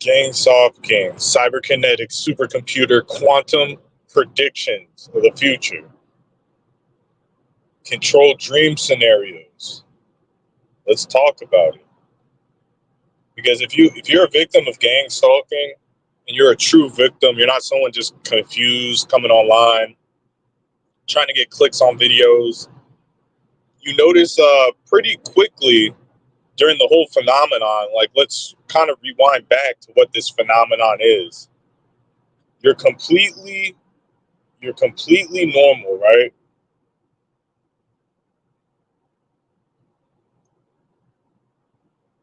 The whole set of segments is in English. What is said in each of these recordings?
Gangstalking, cyberkinetic supercomputer, quantum predictions of the future, controlled dream scenarios. Let's talk about it. Because if you're a victim of gang stalking and you're a true victim, you're not someone just confused coming online trying to get clicks on videos. You notice pretty quickly during the whole phenomenon, like let's kind of rewind back to what this phenomenon is. You're completely normal, right?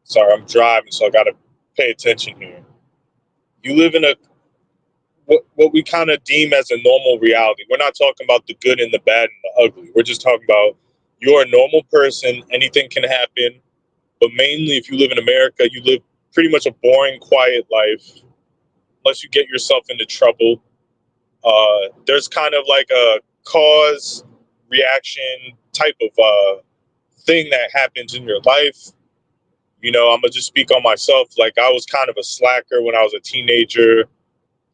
Sorry, I'm driving, so I got to pay attention here. You live in what we kind of deem as a normal reality. We're not talking about the good and the bad and the ugly. We're just talking about you're a normal person. Anything can happen. But mainly, if you live in America, you live pretty much a boring, quiet life, unless you get yourself into trouble. There's kind of like a cause reaction type of thing that happens in your life. You know, I'm gonna just speak on myself. Like I was kind of a slacker when I was a teenager.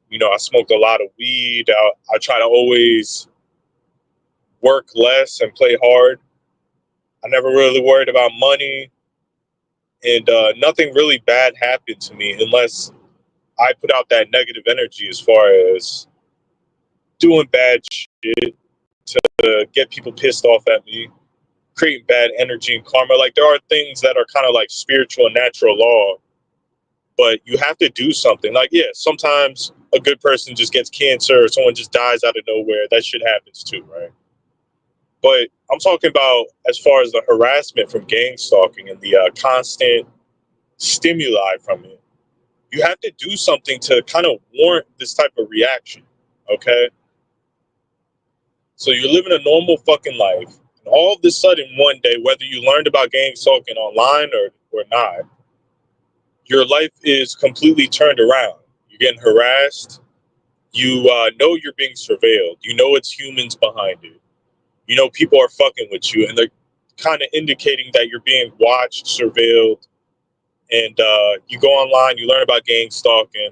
You know, I smoked a lot of weed. I try to always work less and play hard. I never really worried about money, and nothing really bad happened to me unless I put out that negative energy as far as doing bad shit to get people pissed off at me, creating bad energy and karma. Like there are things that are kind of like spiritual and natural law, but you have to do something. Like, yeah, sometimes a good person just gets cancer or someone just dies out of nowhere. That shit happens too, right? But I'm talking about as far as the harassment from gang stalking and the constant stimuli from it. You have to do something to kind of warrant this type of reaction, okay? So you're living a normal fucking life. And all of a sudden, one day, whether you learned about gang stalking online or not, your life is completely turned around. You're getting harassed. You know you're being surveilled. You know it's humans behind it. You know people are fucking with you, and they're kind of indicating that you're being watched, surveilled. And you go online, you learn about gang stalking,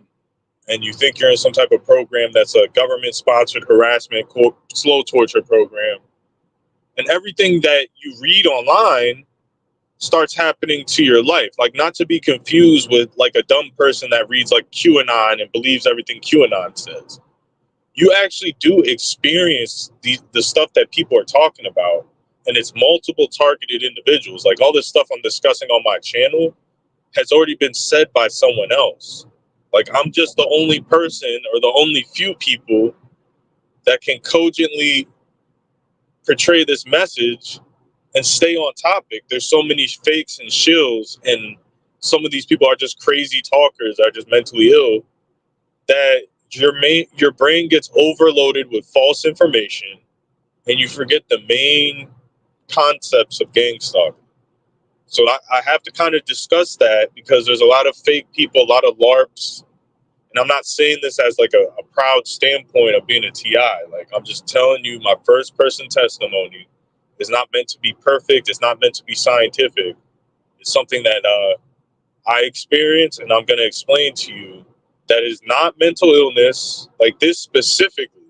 and you think you're in some type of program that's a government-sponsored harassment, slow torture program. And everything that you read online starts happening to your life. Like, not to be confused with like a dumb person that reads like QAnon and believes everything QAnon says. You actually do experience the stuff that people are talking about, and it's multiple targeted individuals. Like all this stuff I'm discussing on my channel has already been said by someone else. Like I'm just the only person or the only few people that can cogently portray this message and stay on topic. There's so many fakes and shills, and some of these people are just crazy talkers, are just mentally ill, that your brain gets overloaded with false information, and you forget the main concepts of gang stalking. So I have to kind of discuss that because there's a lot of fake people, a lot of LARPs, and I'm not saying this as like a proud standpoint of being a TI. Like I'm just telling you, my first person testimony is not meant to be perfect. It's not meant to be scientific. It's something that I experienced, and I'm going to explain to you that is not mental illness like this specifically,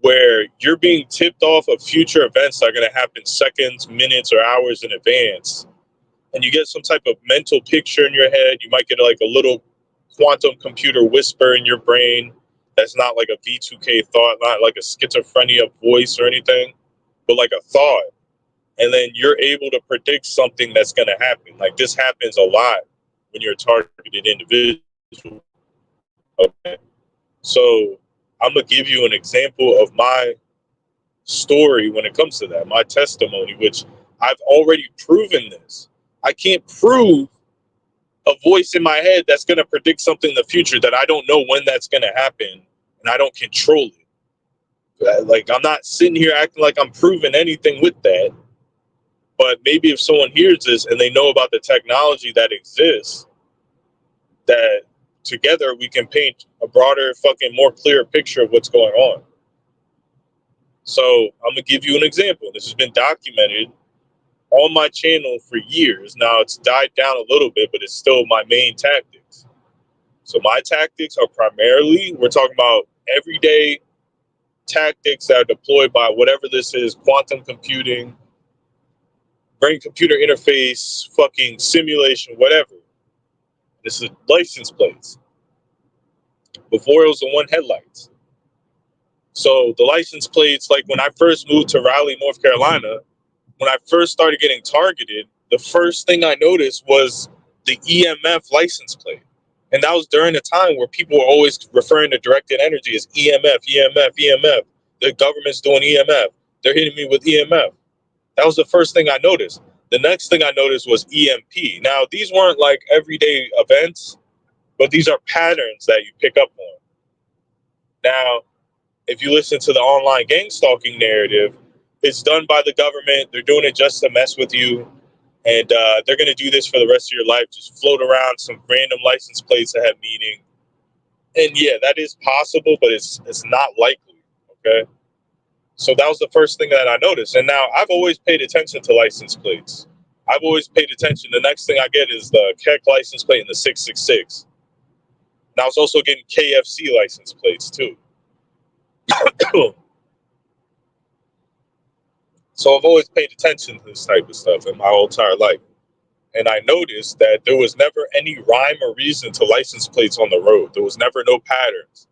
where you're being tipped off of future events that are going to happen seconds, minutes, or hours in advance. And you get some type of mental picture in your head. You might get like a little quantum computer whisper in your brain that's not like a V2K thought, not like a schizophrenia voice or anything, but like a thought. And then you're able to predict something that's going to happen. Like this happens a lot when you're a targeted individual. Okay. So I'm going to give you an example of my story when it comes to that, my testimony, which I've already proven this. I can't prove a voice in my head that's going to predict something in the future that I don't know when that's going to happen, and I don't control it. Like, I'm not sitting here acting like I'm proving anything with that. But maybe if someone hears this and they know about the technology that exists, that together we can paint a broader, fucking more clear picture of what's going on. So I'm gonna give you an example. This has been documented on my channel for years. Now it's died down a little bit, but it's still my main tactics. So my tactics are primarily, we're talking about everyday tactics that are deployed by whatever this is, quantum computing, brain computer interface, fucking simulation, whatever. This is license plates. Before it was the one headlights. So the license plates, like when I first moved to Raleigh, North Carolina, when I first started getting targeted, the first thing I noticed was the EMF license plate. And that was during a time where people were always referring to directed energy as EMF, EMF, EMF. The government's doing EMF. They're hitting me with EMF. That was the first thing I noticed. The next thing I noticed was EMP. Now, these weren't like everyday events, but these are patterns that you pick up on. Now, if you listen to the online gang stalking narrative, it's done by the government. They're doing it just to mess with you. And they're going to do this for the rest of your life. Just float around some random license plates that have meaning. And yeah, that is possible, but it's not likely. Okay. So that was the first thing that I noticed. And now I've always paid attention to license plates. I've always paid attention. The next thing I get is the Keck license plate and the 666. And I was also getting KFC license plates too. So I've always paid attention to this type of stuff in my whole entire life. And I noticed that there was never any rhyme or reason to license plates on the road. There was never no patterns.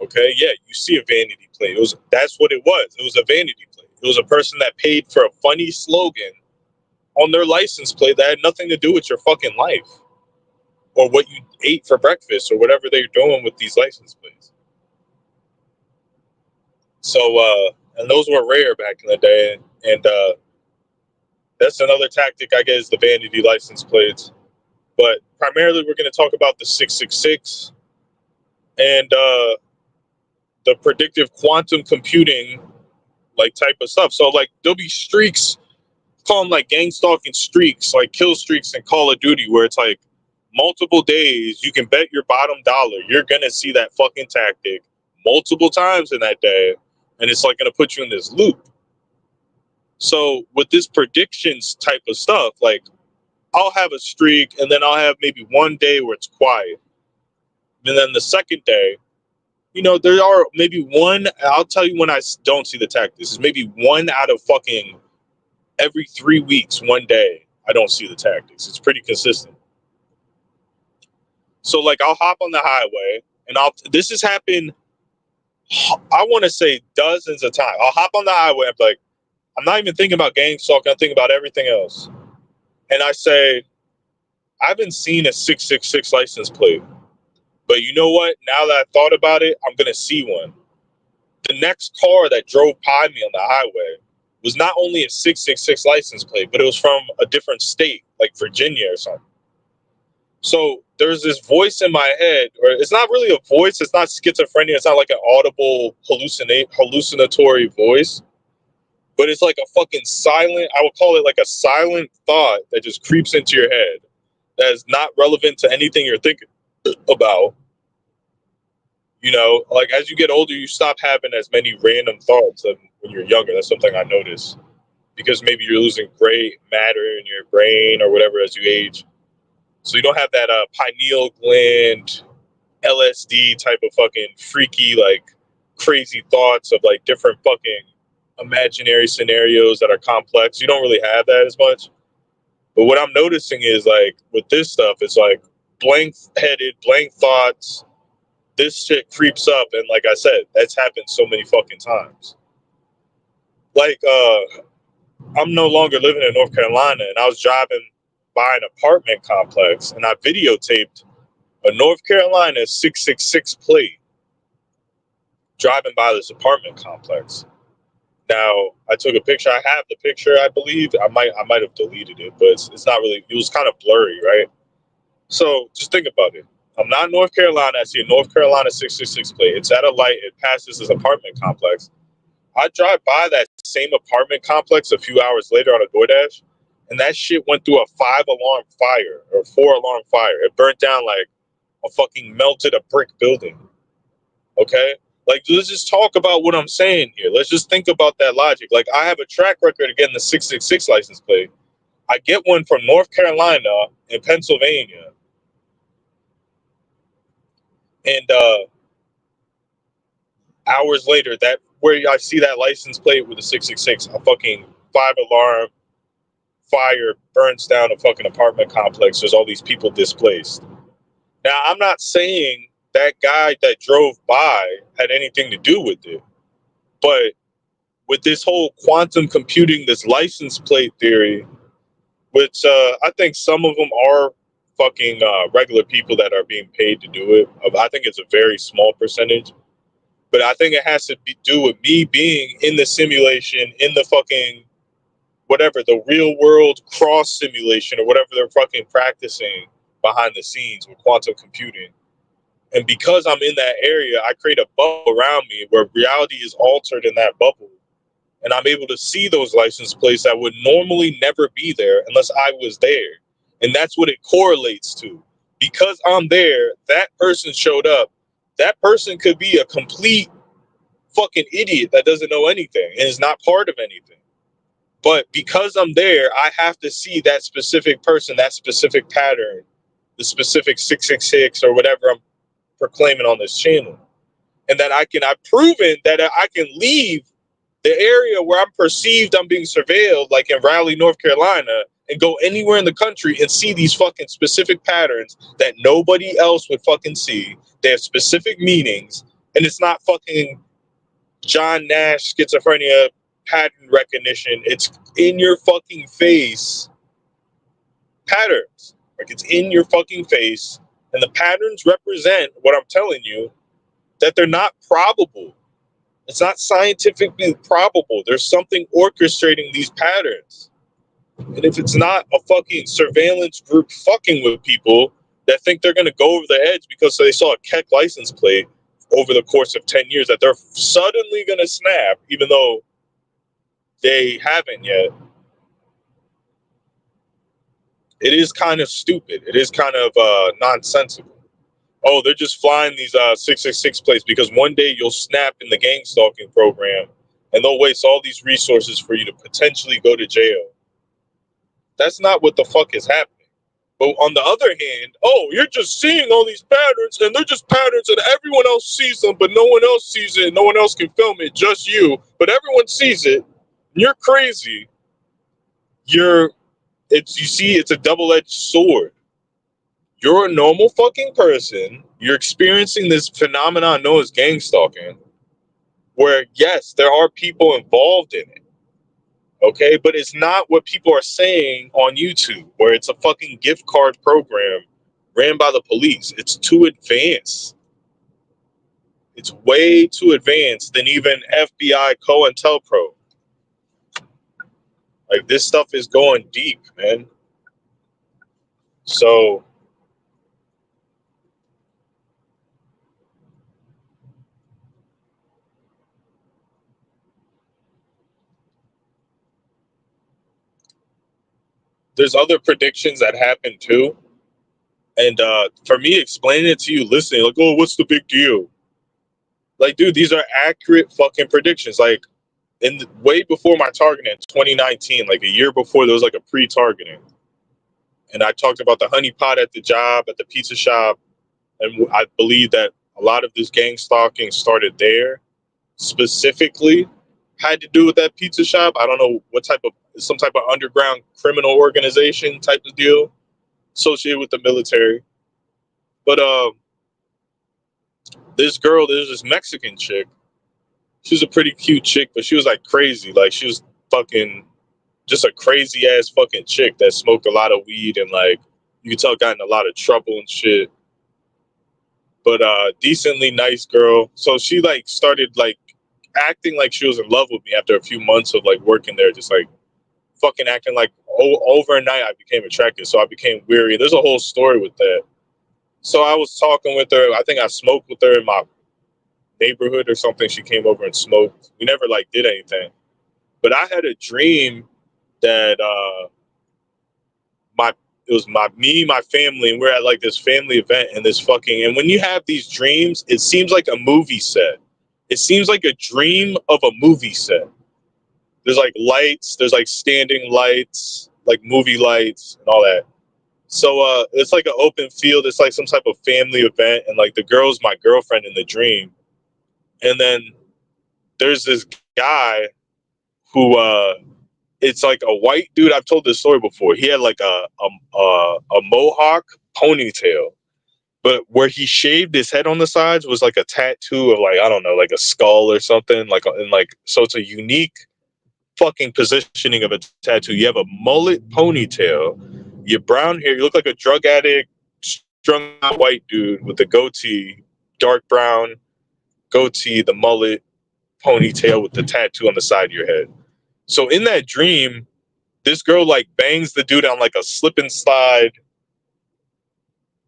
Okay, yeah, you see a vanity plate. That's what it was. It was a vanity plate. It was a person that paid for a funny slogan on their license plate that had nothing to do with your fucking life or what you ate for breakfast or whatever they're doing with these license plates. So, and those were rare back in the day. And that's another tactic, I guess, the vanity license plates. But primarily, we're going to talk about the 666 and the predictive quantum computing like type of stuff. So like there'll be streaks, call them like gang stalking streaks, like kill streaks in Call of Duty, where it's like multiple days. You can bet your bottom dollar you're going to see that fucking tactic multiple times in that day. And it's like going to put you in this loop. So with this predictions type of stuff, like I'll have a streak and then I'll have maybe one day where it's quiet. And then the second day, you know, there are maybe one, I'll tell you when I don't see the tactics. It's maybe one out of fucking every 3 weeks, one day, I don't see the tactics. It's pretty consistent. So like I'll hop on the highway and this has happened, I want to say dozens of times. I'll hop on the highway and be like, I'm not even thinking about gang stalking. I'm thinking about everything else. And I say, I haven't seen a 666 license plate. But you know what? Now that I thought about it, I'm going to see one. The next car that drove by me on the highway was not only a 666 license plate, but it was from a different state, like Virginia or something. So there's this voice in my head, or it's not really a voice. It's not schizophrenia. It's not like an audible hallucinatory voice. But it's like a fucking silent, I would call it like a silent thought that just creeps into your head that is not relevant to anything you're thinking about. You know, like as you get older, you stop having as many random thoughts when you're younger. That's something I noticed because maybe you're losing gray matter in your brain or whatever as you age. So you don't have that pineal gland, LSD type of fucking freaky, like crazy thoughts of like different fucking imaginary scenarios that are complex. You don't really have that as much. But what I'm noticing is like with this stuff, it's like blank-headed, blank thoughts. This shit creeps up, and like I said, that's happened so many fucking times. Like, I'm no longer living in North Carolina, and I was driving by an apartment complex, and I videotaped a North Carolina 666 plate driving by this apartment complex. Now, I took a picture. I have the picture, I believe. I might have deleted it, but it's not really. It was kind of blurry, right? So just think about it. I'm not in North Carolina. I see a North Carolina 666 plate. It's at a light. It passes this apartment complex. I drive by that same apartment complex a few hours later on a DoorDash, and that shit went through a 5-alarm fire or 4-alarm fire. It burnt down like a fucking melted a brick building. Okay? Like, let's just talk about what I'm saying here. Let's just think about that logic. Like, I have a track record of getting the 666 license plate. I get one from North Carolina and Pennsylvania. And hours later, that where I see that license plate with a 666, a fucking 5 alarm fire burns down a fucking apartment complex. There's all these people displaced. Now, I'm not saying that guy that drove by had anything to do with it, but with this whole quantum computing, this license plate theory, which I think some of them are fucking regular people that are being paid to do it. I think it's a very small percentage, but I think it has to do with me being in the simulation, in the fucking whatever, the real world cross simulation or whatever they're fucking practicing behind the scenes with quantum computing. And because I'm in that area, I create a bubble around me where reality is altered in that bubble. And I'm able to see those license plates that would normally never be there unless I was there. And that's what it correlates to. Because I'm there, that person showed up. That person could be a complete fucking idiot that doesn't know anything and is not part of anything. But because I'm there, I have to see that specific person, that specific pattern, the specific 666 or whatever I'm proclaiming on this channel. And that I've proven that I can leave the area where I'm perceived I'm being surveilled, like in Raleigh, North Carolina, and go anywhere in the country and see these fucking specific patterns that nobody else would fucking see. They have specific meanings, and it's not fucking John Nash schizophrenia pattern recognition. It's in your fucking face patterns. Like, it's in your fucking face, and the patterns represent what I'm telling you, that they're not probable. It's not scientifically probable. There's something orchestrating these patterns. And if it's not a fucking surveillance group fucking with people that think they're going to go over the edge because they saw a Keck license plate over the course of 10 years, that they're suddenly going to snap, even though they haven't yet, it is kind of stupid. It is kind of nonsensical. Oh, they're just flying these 666 plates because one day you'll snap in the Gangstalking program and they'll waste all these resources for you to potentially go to jail. That's not what the fuck is happening. But on the other hand, oh, you're just seeing all these patterns and they're just patterns and everyone else sees them, but no one else sees it. No one else can film it, just you. But everyone sees it. You're crazy. You see, it's a double-edged sword. You're a normal fucking person. You're experiencing this phenomenon known as gang stalking, where yes, there are people involved in it. Okay, but it's not what people are saying on YouTube, where it's a fucking gift card program ran by the police. It's too advanced. It's way too advanced than even FBI COINTELPRO. Like, this stuff is going deep, man. So there's other predictions that happen too. And for me, explaining it to you, listening, like, oh, what's the big deal? Like, dude, these are accurate fucking predictions. Like, way before my targeting in 2019, like a year before, there was like a pre-targeting. And I talked about the honey pot at the job, at the pizza shop. And I believe that a lot of this gang stalking started there. Specifically, had to do with that pizza shop. I don't know what type of, some type of underground criminal organization type of deal associated with the military. But this girl, there's this Mexican chick. She was a pretty cute chick, but she was like crazy. Like, she was fucking just a crazy ass fucking chick that smoked a lot of weed and, like, you could tell got in a lot of trouble and shit. But decently nice girl. So she like started like acting like she was in love with me after a few months of like working there, just like fucking acting like overnight I became attracted. So I became weary. There's a whole story with that. So I was talking with her. I think I smoked with her in my neighborhood or something. She came over and smoked. We never like did anything. But I had a dream that my family, and we're at like this family event and this fucking, and when you have these dreams, it seems like a movie set. It seems like a dream of a movie set. There's like lights, there's like standing lights, like movie lights and all that. So it's like an open field. It's like some type of family event, and like the girl's my girlfriend in the dream. And then there's this guy who it's like a white dude. I've told this story before. He had like a mohawk ponytail, but where he shaved his head on the sides was like a tattoo of like, I don't know, like a skull or something. Like, and like, so it's a unique fucking positioning of a tattoo. You have a mullet ponytail, you brown hair, you look like a drug addict, strung out white dude with a goatee, dark brown goatee, the mullet ponytail with the tattoo on the side of your head. So in that dream, this girl like bangs the dude on like a slip and slide.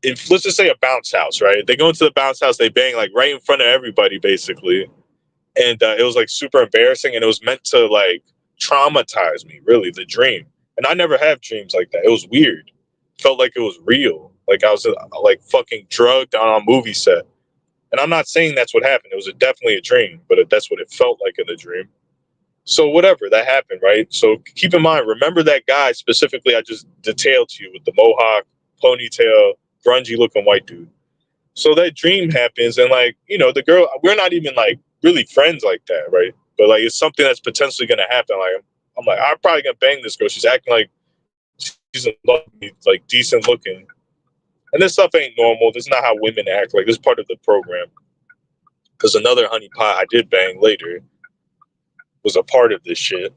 Let's just say a bounce house, right? They go into the bounce house, they bang like right in front of everybody, basically. And it was like super embarrassing, and it was meant to like traumatize me, really, the dream. And I never have dreams like that. It was weird. Felt like it was real. Like I was like fucking drugged on a movie set. And I'm not saying that's what happened. It was definitely a dream, but that's what it felt like in the dream. So whatever, that happened, right? So keep in mind, remember that guy specifically I just detailed to you with the mohawk, ponytail, grungy looking white dude. So that dream happens, and like, you know, the girl, we're not even like really friends like that, right? But like, it's something that's potentially gonna happen. Like, I'm like, I'm probably gonna bang this girl. She's acting like she's in love with me, like decent looking. And this stuff ain't normal. This is not how women act. Like, this is part of the program. Because another honeypot I did bang later was a part of this shit.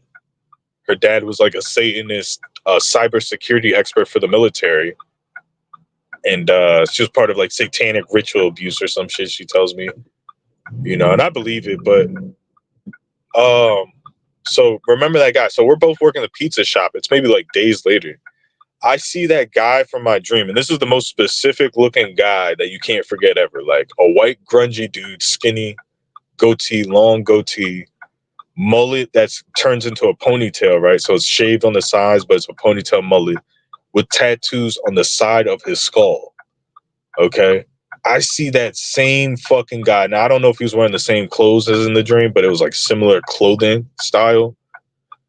Her dad was like a Satanist, cybersecurity expert for the military. And she was part of like satanic ritual abuse or some shit, she tells me. You know, and I believe it, but so remember that guy. So we're both working the pizza shop. It's maybe like days later. I see that guy from my dream, and this is the most specific looking guy that you can't forget ever. Like a white grungy dude, skinny, goatee, long goatee, mullet that turns into a ponytail, right? So it's shaved on the sides, but it's a ponytail mullet with tattoos on the side of his skull. Okay. I see that same fucking guy. Now, I don't know if he was wearing the same clothes as in the dream, but it was like similar clothing style.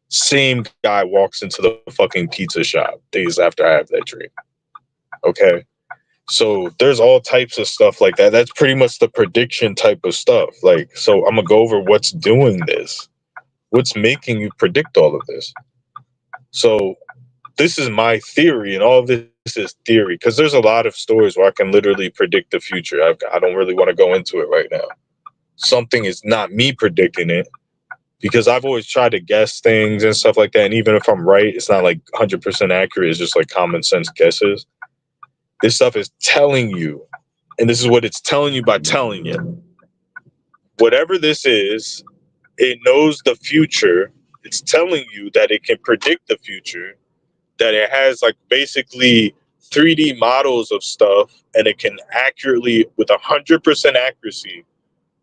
Same guy walks into the fucking pizza shop days after I have that dream. Okay. So there's all types of stuff like that. That's pretty much the prediction type of stuff. Like, so I'm going to go over what's doing this. What's making you predict all of this? So this is my theory, and all of this is theory, because there's a lot of stories where I can literally predict the future. I don't really want to go into it right now. Something is not me predicting it, because I've always tried to guess things and stuff like that. And even if I'm right, it's not like 100% accurate. It's just like common sense guesses. This stuff is telling you, and this is what it's telling you by telling you. Whatever this is, it knows the future. It's telling you that it can predict the future, that it has like basically 3D models of stuff, and it can accurately, with 100% accuracy,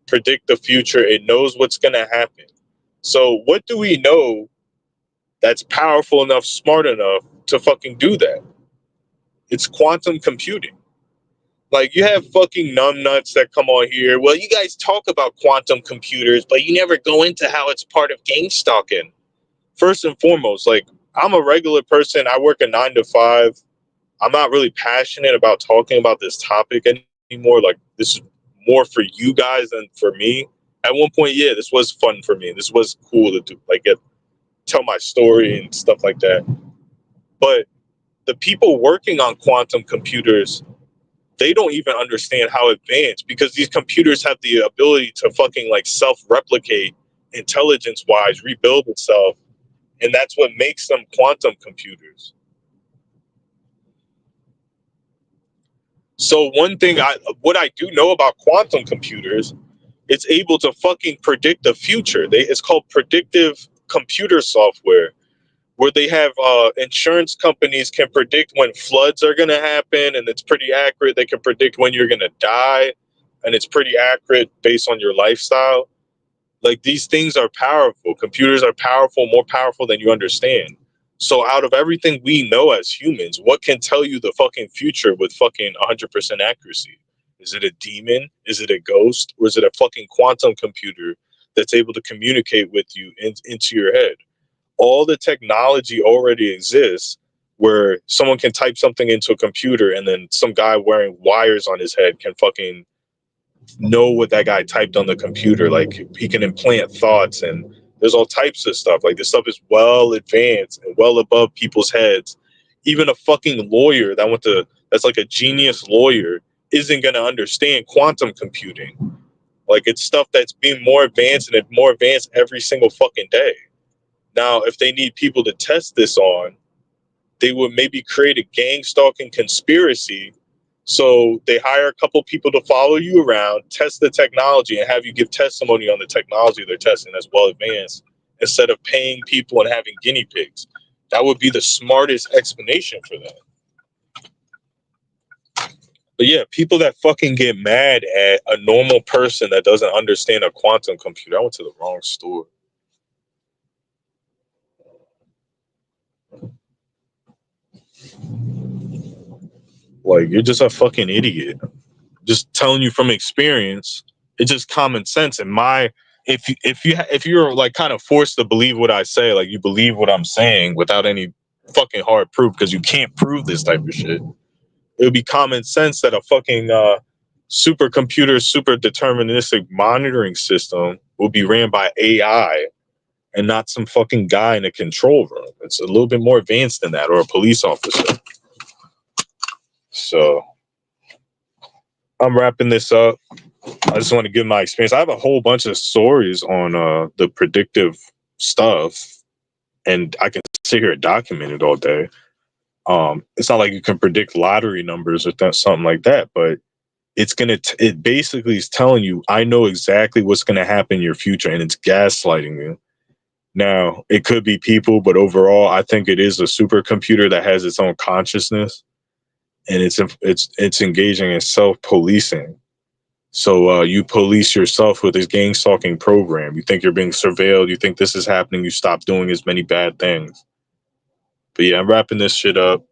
predict the future. It knows what's going to happen. So what do we know that's powerful enough, smart enough to fucking do that? It's quantum computing. Like, you have fucking numbnuts that come on here. Well, you guys talk about quantum computers, but you never go into how it's part of Gangstalking. First and foremost, like, I'm a regular person. I work a 9 to 5. I'm not really passionate about talking about this topic anymore. Like, this is more for you guys than for me. At one point, yeah, this was fun for me. This was cool to do, like, tell my story and stuff like that. But the people working on quantum computers, they don't even understand how advanced, because these computers have the ability to fucking like self-replicate intelligence-wise, rebuild itself. And that's what makes them quantum computers. So one thing what I do know about quantum computers, it's able to fucking predict the future. It's called predictive computer software, where they have insurance companies can predict when floods are going to happen, and it's pretty accurate. They can predict when you're going to die, and it's pretty accurate based on your lifestyle. Like, these things are powerful. Computers are powerful, more powerful than you understand. So out of everything we know as humans, what can tell you the fucking future with fucking 100% accuracy? Is it a demon? Is it a ghost? Or is it a fucking quantum computer that's able to communicate with you into your head? All the technology already exists. where someone can type something into a computer and then some guy wearing wires on his head can fucking know what that guy typed on the computer. Like, he can implant thoughts, and there's all types of stuff. Like, this stuff is well advanced and well above people's heads. Even a fucking lawyer that's like a genius lawyer isn't going to understand quantum computing. Like, it's stuff that's being more advanced, and it's more advanced every single fucking day. Now, if they need people to test this on, they would maybe create a gang stalking conspiracy. So they hire a couple people to follow you around, test the technology, and have you give testimony on the technology they're testing that's well advanced, instead of paying people and having guinea pigs. That would be the smartest explanation for that. But yeah, people that fucking get mad at a normal person that doesn't understand a quantum computer. I went to the wrong store. Like, you're just a fucking idiot. Just telling you from experience. It's just common sense. And if you're like kind of forced to believe what I say, like you believe what I'm saying without any fucking hard proof, because you can't prove this type of shit, it would be common sense that a fucking supercomputer, super deterministic monitoring system will be ran by AI and not some fucking guy in a control room. It's a little bit more advanced than that, or a police officer. So I'm wrapping this up. I just want to give my experience. I have a whole bunch of stories on the predictive stuff, and I can sit here and document it all day. It's not like you can predict lottery numbers or something like that, but it basically is telling you, I know exactly what's going to happen in your future, and it's gaslighting you. Now, it could be people, but overall, I think it is a supercomputer that has its own consciousness, and it's engaging in self-policing. So you police yourself with this gang stalking program. You think you're being surveilled. You think this is happening. You stop doing as many bad things. But yeah, I'm wrapping this shit up.